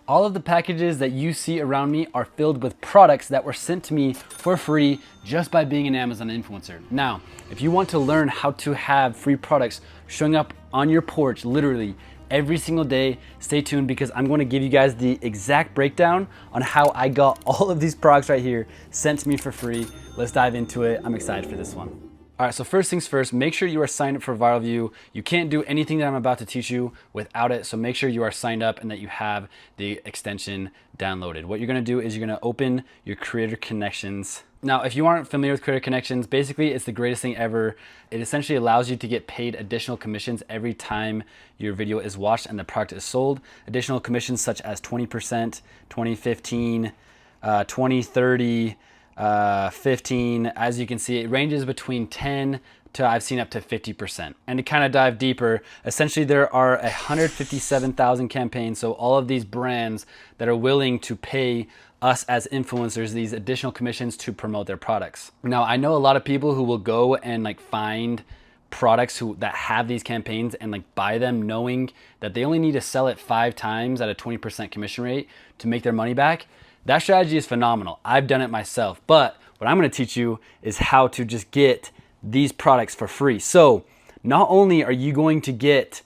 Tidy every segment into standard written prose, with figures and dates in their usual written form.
All of the packages that you see around me are filled with products that were sent to me for free just by being an Amazon influencer. Now, if you want to learn how to have free products showing up on your porch literally every single day, stay tuned because I'm going to give you guys the exact breakdown on how I got all of these products right here sent to me for free. Let's dive into it. I'm excited for this one. All right, so first things first, make sure you are signed up for Viral Vue. You can't do anything that I'm about to teach you without it, so make sure you are signed up and that you have the extension downloaded. What you're gonna do is you're gonna open your Creator Connections. Now, if you aren't familiar with Creator Connections, basically it's the greatest thing ever. It essentially allows you to get paid additional commissions every time your video is watched and the product is sold. Additional commissions such as 20%, 20, 15, 20, 30, 15, as you can see, it ranges between 10 to I've seen up to 50%. And to kind of dive deeper, essentially there are 157,000 campaigns. So all of these brands that are willing to pay us as influencers these additional commissions to promote their products. Now, I know a lot of people who will go and like find products that have these campaigns and like buy them knowing that they only need to sell it 5 times at a 20% commission rate to make their money back. That strategy is phenomenal. I've done it myself, but what I'm gonna teach you is how to just get these products for free. So not only are you going to get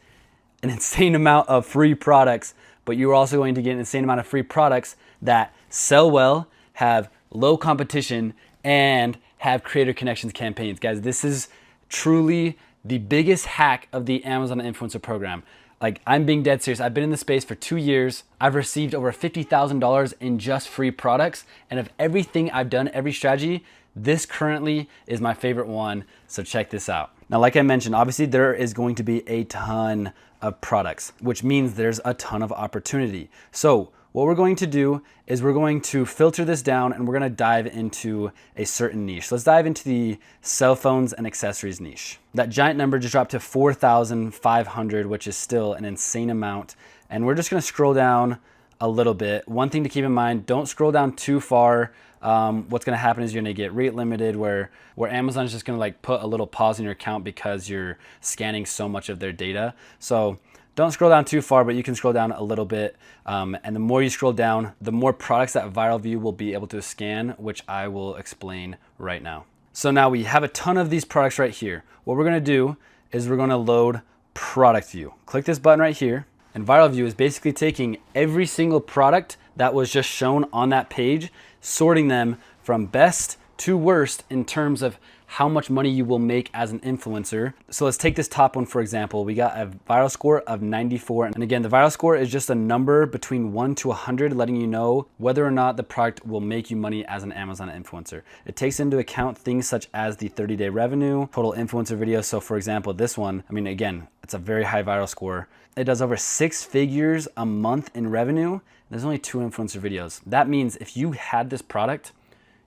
an insane amount of free products, but you're also going to get an insane amount of free products that sell well, have low competition, and have Creator Connections campaigns. Guys, this is truly the biggest hack of the Amazon Influencer Program. Like, I'm being dead serious. I've been in the space for 2 years. I've received over $50,000 in just free products. And of everything I've done, every strategy, this currently is my favorite one. So check this out. Now, like I mentioned, obviously there is going to be a ton of products, which means there's a ton of opportunity. So what we're going to do is we're going to filter this down and we're going to dive into a certain niche. Let's dive into the cell phones and accessories niche. That giant number just dropped to 4,500, which is still an insane amount. And we're just going to scroll down a little bit. One thing to keep in mind, don't scroll down too far. What's going to happen is you're going to get rate limited where Amazon is just going to like put a little pause in your account because you're scanning so much of their data. So don't scroll down too far, but you can scroll down a little bit. And the more you scroll down, the more products that Viral Vue will be able to scan, which I will explain right now. So now we have a ton of these products right here. What we're gonna do is we're gonna load Product View. Click this button right here. And Viral Vue is basically taking every single product that was just shown on that page, sorting them from best to worst in terms of how much money you will make as an influencer. So let's take this top one, for example. We got a viral score of 94. And again, the viral score is just a number between 1 to 100, letting you know whether or not the product will make you money as an Amazon influencer. It takes into account things such as the 30-day revenue, total influencer videos. So for example, this one, I mean, again, it's a very high viral score. It does over 6 figures a month in revenue. There's only 2 influencer videos. That means if you had this product,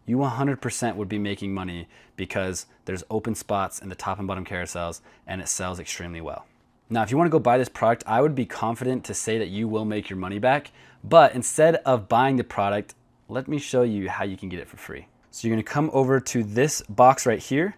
you 100% would be making money because there's open spots in the top and bottom carousels and it sells extremely well. Now, if you want to go buy this product, I would be confident to say that you will make your money back. But instead of buying the product, let me show you how you can get it for free. So you're going to come over to this box right here,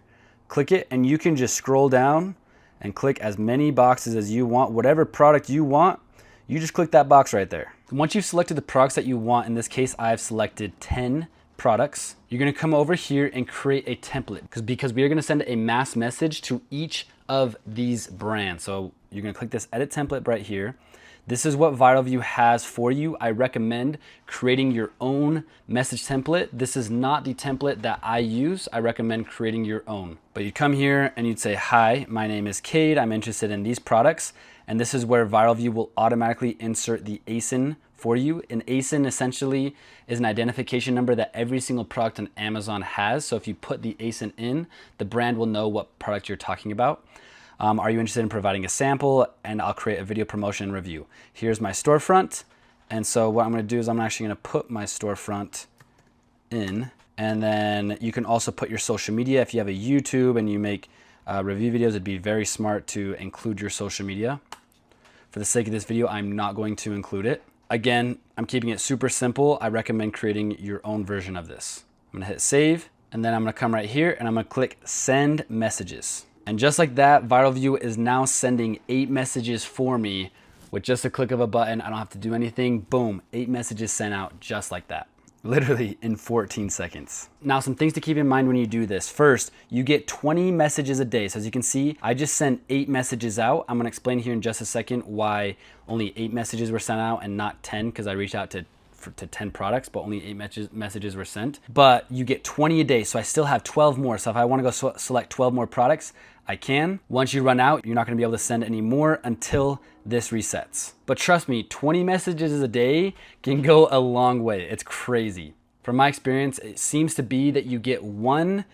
click it, and you can just scroll down and click as many boxes as you want. Whatever product you want, you just click that box right there. Once you've selected the products that you want, in this case, I've selected 10 products. You're gonna come over here and create a template because we are gonna send a mass message to each of these brands. So you're gonna click this edit template right here. This is what Viral Vue has for you. I recommend creating your own message template. This is not the template that I use. I recommend creating your own. But you'd come here and you'd say, hi, my name is Cade. I'm interested in these products. And this is where Viral Vue will automatically insert the ASIN for you. An ASIN essentially is an identification number that every single product on Amazon has. So if you put the ASIN in, the brand will know what product you're talking about. Are you interested in providing a sample? And I'll create a video promotion review. Here's my storefront. And so what I'm gonna do is I'm actually gonna put my storefront in. And then you can also put your social media. If you have a YouTube and you make review videos, it'd be very smart to include your social media. For the sake of this video, I'm not going to include it. Again, I'm keeping it super simple. I recommend creating your own version of this. I'm gonna hit save, and then I'm gonna come right here and I'm gonna click send messages. And just like that, Viral Vue is now sending 8 messages for me With just a click of a button, I don't have to do anything. Boom, 8 messages sent out just like that. Literally in 14 seconds. Now, some things to keep in mind when you do this. First, you get 20 messages a day. So as you can see, I just sent 8 messages out. I'm gonna explain here in just a second why only 8 messages were sent out and not 10, because I reached out to 10 products, but only 8 messages were sent. But you get 20 a day, so I still have 12 more. So if I wanna go select 12 more products, I can. Once you run out, you're not gonna be able to send any more until this resets. But trust me, 20 messages a day can go a long way. It's crazy. From my experience, it seems to be that you get 1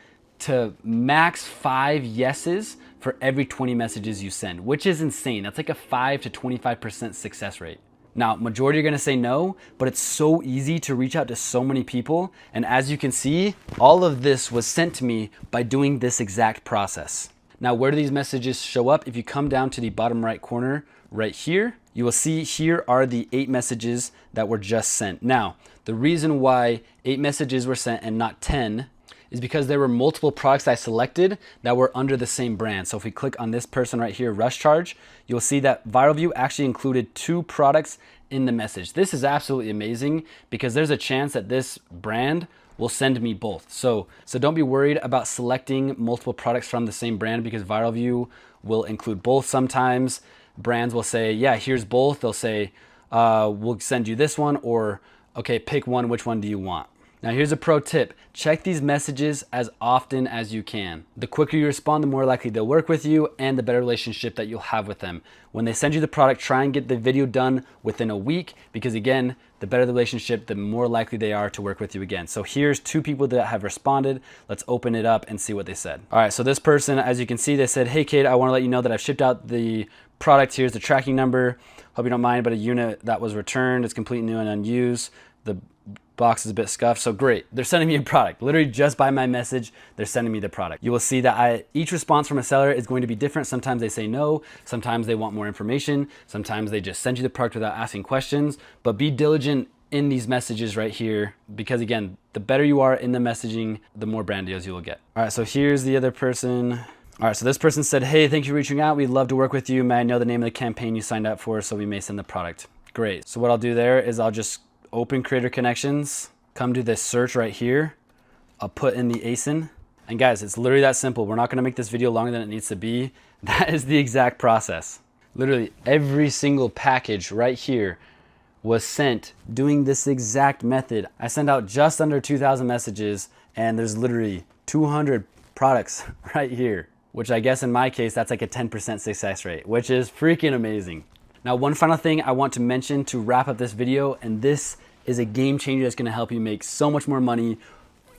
to max 5 yeses for every 20 messages you send, which is insane. That's like a 5 to 25% success rate. Now, majority are gonna say no, but it's so easy to reach out to so many people. And as you can see, all of this was sent to me by doing this exact process. Now, where do these messages show up? If you come down to the bottom right corner right here, you will see here are the 8 messages that were just sent. Now, the reason why 8 messages were sent and not 10 is because there were multiple products I selected that were under the same brand. So if we click on this person right here, Rush Charge, you'll see that Viral Vue actually included 2 products in the message. This is absolutely amazing because there's a chance that this brand will send me both. So don't be worried about selecting multiple products from the same brand, because Viral Vue will include both. Sometimes brands will say, yeah, here's both. They'll say, we'll send you this one, or okay, pick one, which one do you want? Now here's a pro tip. Check these messages as often as you can. The quicker you respond, the more likely they'll work with you and the better relationship that you'll have with them. When they send you the product, try and get the video done within a week, because again, the better the relationship, the more likely they are to work with you again. So here's 2 people that have responded. Let's open it up and see what they said. All right, so this person, as you can see, they said, hey Kate, I wanna let you know that I've shipped out the product. Here's the tracking number. Hope you don't mind, but a unit that was returned is completely new and unused. The box is a bit scuffed, so great. They're sending me a product. Literally just by my message, they're sending me the product. You will see that each response from a seller is going to be different. Sometimes they say no, sometimes they want more information, sometimes they just send you the product without asking questions, but be diligent in these messages right here, because again, the better you are in the messaging, the more brand deals you will get. All right, so here's the other person. All right, so this person said, hey, thank you for reaching out. We'd love to work with you. May I know the name of the campaign you signed up for so we may send the product? Great. So what I'll do there is I'll just open Creator Connections, come to this search right here. I'll put in the ASIN. And guys, it's literally that simple. We're not gonna make this video longer than it needs to be. That is the exact process. Literally every single package right here was sent doing this exact method. I sent out just under 2,000 messages, and there's literally 200 products right here, which I guess in my case, that's like a 10% success rate, which is freaking amazing. Now, one final thing I want to mention to wrap up this video, and this is a game changer that's gonna help you make so much more money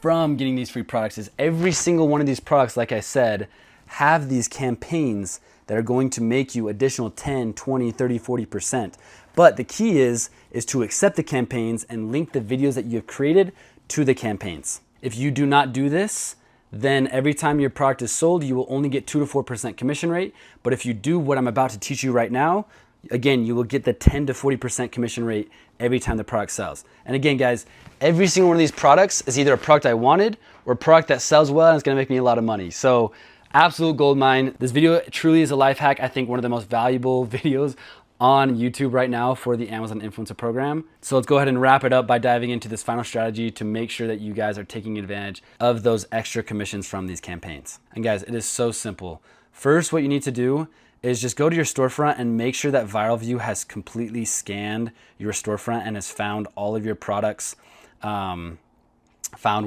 from getting these free products, is every single one of these products, like I said, have these campaigns that are going to make you additional 10, 20, 30, 40%. But the key is to accept the campaigns and link the videos that you have created to the campaigns. If you do not do this, then every time your product is sold, you will only get 2 to 4% commission rate. But if you do what I'm about to teach you right now, again, you will get the 10 to 40% commission rate every time the product sells. And again, guys, every single one of these products is either a product I wanted or a product that sells well and it's gonna make me a lot of money. So absolute gold mine. This video truly is a life hack. I think one of the most valuable videos on YouTube right now for the Amazon Influencer Program. So let's go ahead and wrap it up by diving into this final strategy to make sure that you guys are taking advantage of those extra commissions from these campaigns. And guys, it is so simple. First, what you need to do is just go to your storefront and make sure that Viral Vue has completely scanned your storefront and has found all of your products, found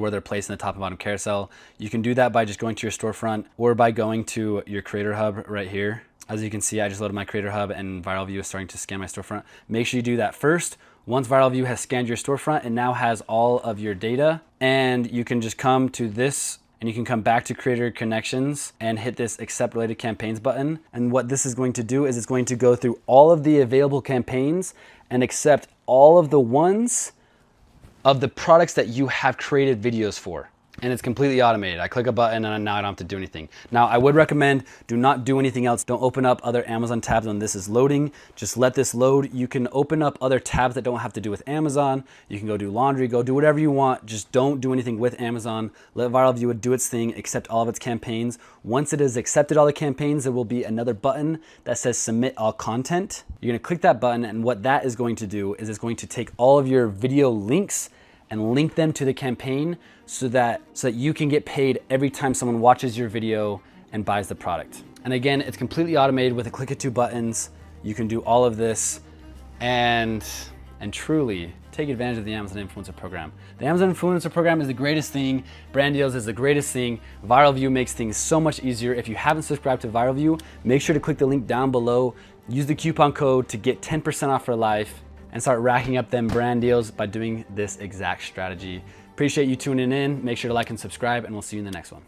where they're placed in the top and bottom carousel. You can do that by just going to your storefront or by going to your Creator Hub right here. As you can see, I just loaded my Creator Hub and Viral Vue is starting to scan my storefront. Make sure you do that first. Once Viral Vue has scanned your storefront, it now has all of your data, and you can just come to this and you can come back to Creator Connections and hit this Accept Related Campaigns button. And what this is going to do is it's going to go through all of the available campaigns and accept all of the ones of the products that you have created videos for. and it's completely automated. I click a button and now I don't have to do anything. Now, I would recommend do not do anything else. Don't open up other Amazon tabs when this is loading. Just let this load. You can open up other tabs that don't have to do with Amazon. You can go do laundry, go do whatever you want. Just don't do anything with Amazon. Let Viral Vue do its thing, accept all of its campaigns. Once it has accepted all the campaigns, there will be another button that says submit all content. You're gonna click that button, and what that is going to do is it's going to take all of your video links and link them to the campaign so that you can get paid every time someone watches your video and buys the product. And again, it's completely automated with a click of 2 buttons. You can do all of this and truly take advantage of the Amazon Influencer Program. The Amazon Influencer Program is the greatest thing. Brand deals is the greatest thing. Viral Vue makes things so much easier. If you haven't subscribed to Viral Vue, make sure to click the link down below. Use the coupon code to get 10% off for life and start racking up them brand deals by doing this exact strategy. Appreciate you tuning in. Make sure to like and subscribe, and we'll see you in the next one.